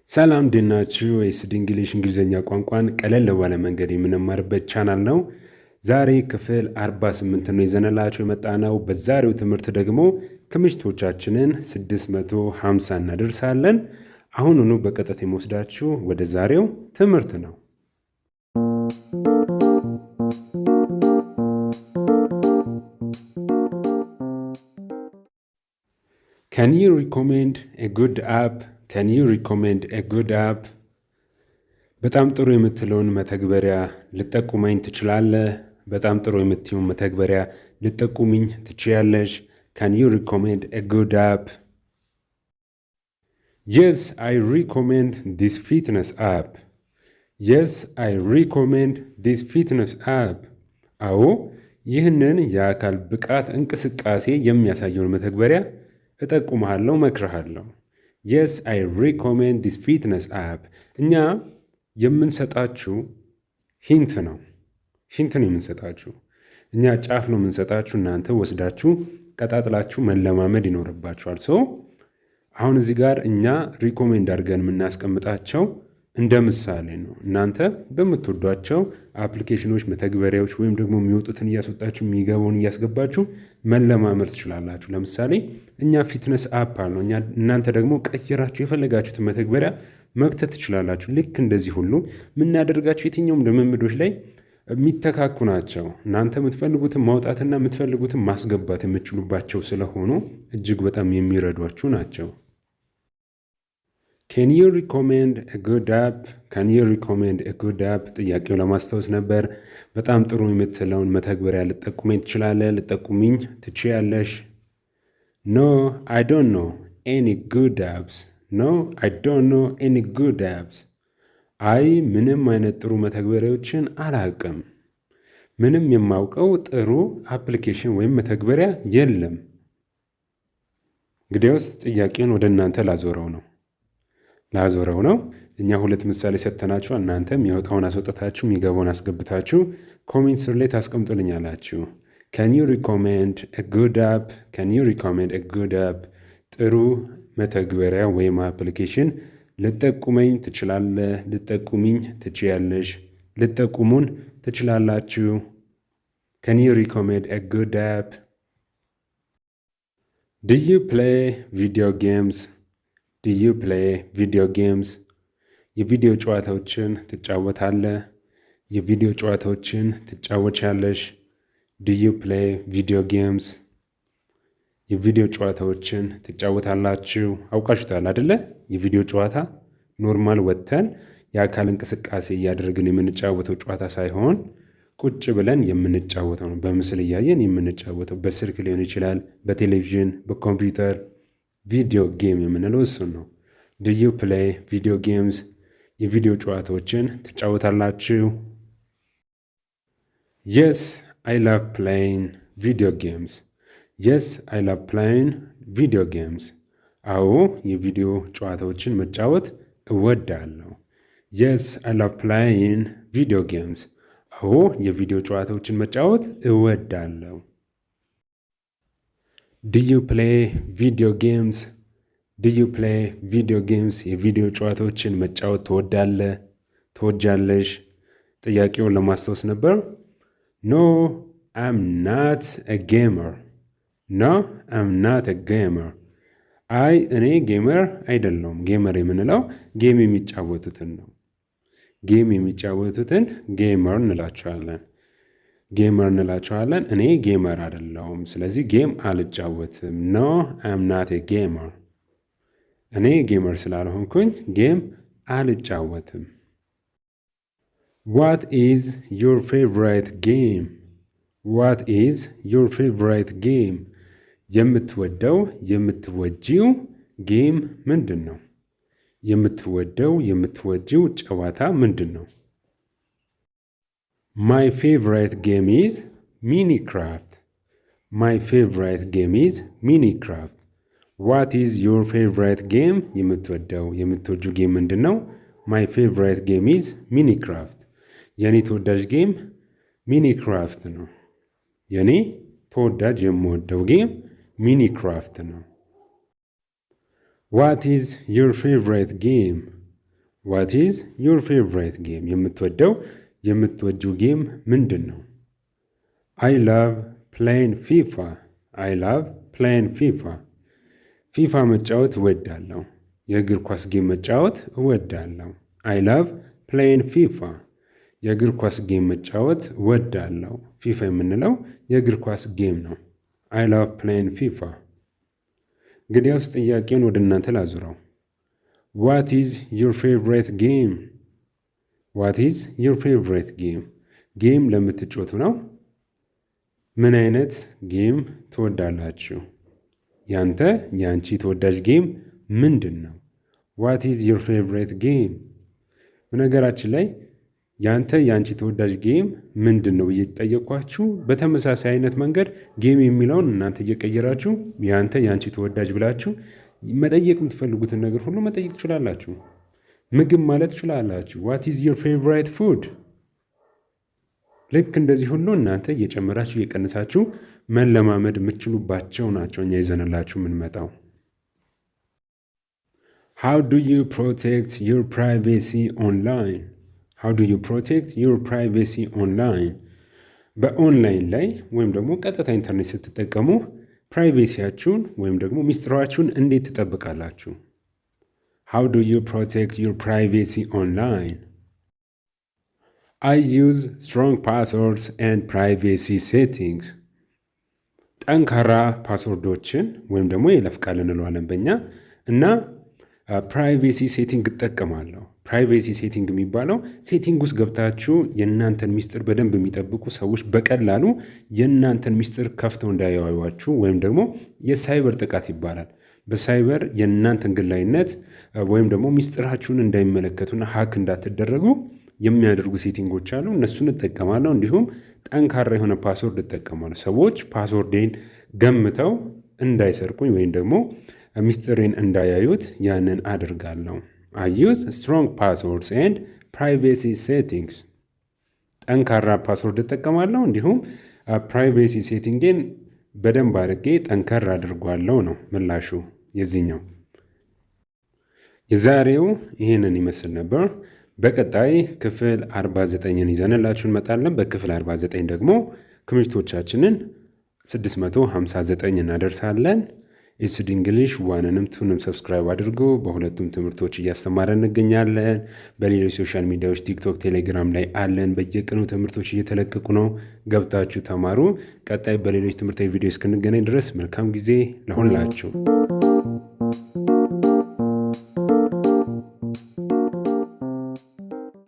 ሰላም እንዴት ናችሁ? ኤስዲ እንግሊሽ እንግሊዝኛ ቋንቋን ቀለል ባለ መንገድ የምንማርበት ቻናል ነው። ዛሬ ክፍል 48 ነው ይዘንላችሁ የመጣነው። በዛሬው ትምህርት ደግሞ ክምችቶቻችንን 650 እናደርሳለን። አሁኑኑ በቀጥታ የምወስዳችሁ ወደ ዛሬው ትምህርት ነው። Can you recommend a good app? Can you recommend a good app? በጣም ጥሩ የምትለውን መተግበሪያ ልጠቁመኝ ትችላለህ? በጣም ጥሩ የምትለውን መተግበሪያ ልጠቁምኝ ትችያለሽ? Can you recommend a good app? Yes, I recommend this fitness app. Yes, I recommend this fitness app. አዎ፣ ይህንን የአካል ብቃት እንቅስቃሴ የሚያሳየውን መተግበሪያ እጠቁምሃለሁ፣ መክርሃለሁ። Yes, I recommend this fitness app. እኛ የምንሰጣችሁ ሂንት ነው የምንሰጣችሁ። እኛ ጫፍ ነው የምንሰጣችሁ፣ እናንተ ወስዳችሁ ቀጣጥላችሁ መለማመድ ይኖርባችኋል። አሁን እዚህ ጋር እኛ ሪኮሜንድ አድርገን የምናስቀምጣቸው እንደ ምሳሌ ነው። እናንተ በምትወዷቸው አፕሊኬሽኖች፣ መተግበሪያዎች ወይም ደግሞ የሚወጡትን እያስወጣችሁ የሚገባውን እያስገባችሁ መለማመድ ትችላላችሁ። ለምሳሌ እኛ ፊትነስ አፕ አለው፣ እናንተ ደግሞ ቀይራችሁ የፈለጋችሁትን መተግበሪያ መክተት ትችላላችሁ። ልክ እንደዚህ ሁሉ የምናደርጋቸው የትኛውም ልምምዶች ላይ የሚተካኩ ናቸው። እናንተ የምትፈልጉትን ማውጣትና የምትፈልጉትን ማስገባት የምትችሉባቸው ስለሆኑ እጅግ በጣም የሚረዷችሁ ናቸው። Can you recommend a good app? Can you recommend a good app? ጥያቄው ለማስታወስ ነበር። በጣም ጥሩ የምትለውን መተግበሪያ ልጠቁመኝ ትችላለህ? ልጠቁምኝ ትችያለሽ? No, I don't know any good apps. No, I don't know any good apps. አይ ምንም አይነት ጥሩ መተግበሪያዎችን አላውቅም። ምንም የማውቀው ጥሩ አፕሊኬሽን ወይም መተግበሪያ የለም። እንግዲያውስ ጥያቄውን ወደ እናንተ ላዞረው ነው። እኛ ሁለት ምሳሌ ሰጥተናችሁ እናንተ የሚወጣውን አስወጣታችሁ የሚገባውን አስገብታችሁ ኮሜንት ስር ላይ ታስቀምጡልኛላችሁ። Can you recommend a good app? Can you recommend a good app? ጥሩ መተግበሪያ ወይም አፕሊኬሽን ልጠቁመኝ ትችላለህ? ልጠቁምኝ ትችያለሽ? ልጠቁሙን ትችላላችሁ? Can you recommend a good app? Do you play video games? Do you play video games? የቪዲዮ ጨዋታዎችን ትጫወታለህ? የቪዲዮ ጨዋታዎችን ትጫወቻለሽ? Do you play video games? የቪዲዮ ጨዋታዎችን ትጫወታላችሁ? አውቃችሁታል አይደለ? የቪዲዮ ጨዋታ ኖርማል ወጥተን የአካል እንቅስቃሴ እያደረግን የምንጫወተው ጨዋታ ሳይሆን ቁጭ ብለን የምንጫወተው ነው። በምስል እያየን የምንጫወተው በስልክ ሊሆን ይችላል፣ በቴሌቪዥን፣ በኮምፒውተር ቪዲዮ ጌም የምንለው እሱን ነው። Do you play video games? የቪዲዮ ጨዋታዎችን ትጫወታላችሁ? Yes, I love playing video games. Yes, I love playing video games. አዎ የቪዲዮ ጨዋታዎችን መጫወት እወዳለሁ። Yes, I love playing video games. አዎ የቪዲዮ ጨዋታዎችን መጫወት እወዳለሁ። Do you play video games? Do you play video games? የቪዲዮ ጨዋታዎችን መጫወት ትወዳለህ? ትወጃለሽ? ጥያቄውን ለማስታወስ ነበር። No, I'm not a gamer. No, I'm not a gamer. አይ እኔ ጌመር አይደለሁም። ጌመር የምንለው ጌም የሚጫወቱትን ነው። ጌም የሚጫወቱትን ጌመር እንላቸዋለን። እኔ ጌመር አይደለሁም፣ ስለዚህ ጌም አልጫወትም። No, I'm not a gamer. እኔ ጌመር ስላልሆንኩኝ ጌም አልጫወትም። What is your favorite game? What is your favorite game? የምትወጂው ጌም ምንድን ነው? የምትወጂው ጨዋታ ምንድን ነው? My favorite game is Minecraft. My favorite game is Minecraft. What is your favorite game? የምትወጂው ጌም ምንድን ነው? My favorite game is Minecraft. የኔ ተወዳጅ ጌም ሚኒክራፍት ነው። የኔ ተወዳጅ የምወደው ጌም ሚኒክራፍት ነው። What is your favorite game? ዋት ኢዝ ዩር ፌቨራይት ጌም? የምትወጂው ጌም ምንድን ነው? አይ ላቭ ፕሌይንግ ፊፋ። አይ ላቭ ፕሌይንግ ፊፋ። ፊፋ መጫወት እወዳለሁ። የእግር ኳስ ጌም መጫወት እወዳለሁ። አይ ላቭ ፕሌይንግ ፊፋ። የእግር ኳስ ጌም መጫወት እወዳለሁ። ፊፋ የምንለው የእግር ኳስ ጌም ነው። አይ ላቭ ፕሌይንግ ፊፋ። እንግዲያውስ ጥያቄውን ወደ እናንተ ላዙረው። ዋት ኢዝ ዩር ፌቨራይት ጌም? ዋት ኢዝ ዩር ፌቨራይት ጌም? ጌም ለምትጮቱ ነው። ምን አይነት ጌም ትወዳላችሁ? የአንቺ ተወዳጅ ጌም ምንድን ነው? ዋት ኢዝ ዩር ፌቨራይት ጌም? በነገራችን ላይ የአንቺ ተወዳጅ ጌም ምንድን ነው ብዬ ጠየኳችሁ። በተመሳሳይ አይነት መንገድ ጌም የሚለውን እናንተ እየቀየራችሁ የአንቺ ተወዳጅ ብላችሁ መጠየቅ የምትፈልጉትን ነገር ሁሉ መጠየቅ ትችላላችሁ። ምግብ ማለት ትችላላችሁ። ዋት ኢዝ ዩር ፌቨራይት ፉድ? ልክ እንደዚህ ሁሉ እናንተ እየጨመራችሁ እየቀነሳችሁ መለማመድ የምትችሉባቸው ናቸው እኛ ይዘንላችሁ የምንመጣው። How do you protect your privacy online? How do you protect your privacy online? በኦንላይን ላይ ወይም ደግሞ ቀጥታ ኢንተርኔት ስትጠቀሙ ፕራይቬሲያችሁን ወይም ደግሞ ሚስጥራችሁን እንዴት ትጠብቃላችሁ? How do you protect your privacy online? I use strong passwords and privacy settings. ጠንካራ ፓስወርዶችን ወይም ደግሞ የይለፍ ቃል እንለዋለን በእኛ እና ፕራይቬሲ ሴቲንግ እጠቀማለሁ። ፕራይቬሲ ሴቲንግ የሚባለው ሴቲንግ ውስጥ ገብታችሁ የእናንተን ሚስጥር በደንብ የሚጠብቁ ሰዎች በቀላሉ የእናንተን ሚስጥር ከፍተው እንዳያዩዋችሁ ወይም ደግሞ የሳይበር ጥቃት ይባላል። በሳይበር የእናንተን ግላዊነት ወይም ደግሞ ሚስጥራችሁን እንዳይመለከቱና ሀክ እንዳትደረጉ የሚያደርጉ ሴቲንጎች አሉ። እነሱን እጠቀማለሁ። እንዲሁም ጠንካራ የሆነ ፓስወርድ እጠቀማለሁ። ሰዎች ፓስወርዴን ገምተው እንዳይሰርቁኝ ወይም ደግሞ ሚስጥሬን እንዳያዩት ያንን አድርጋለሁ። I use strong passwords and privacy settings. ጠንካራ ፓስወርድ እጠቀማለሁ። እንዲሁም ፕራይቬሲ ሴቲንግን በደንብ አድርጌ ጠንከር አድርጓለሁ ነው ምላሹ የዚህኛው። የዛሬው ይህንን ይመስል ነበር። በቀጣይ ክፍል 49ን ይዘንላችሁ እንመጣለን። በክፍል 49 ደግሞ ትምህርቶቻችንን 659 እናደርሳለን። ኤስዲ እንግሊሽ ዋንንም ቱንም ሰብስክራይብ አድርጎ በሁለቱም ትምህርቶች እያስተማረን እንገኛለን። በሌሎች ሶሻል ሚዲያዎች ቲክቶክ፣ ቴሌግራም ላይ አለን። በየቀኑ ትምህርቶች እየተለቀቁ ነው። ገብታችሁ ተማሩ። ቀጣይ በሌሎች ትምህርታዊ ቪዲዮ እስክንገናኝ ድረስ መልካም ጊዜ ለሁላችሁ።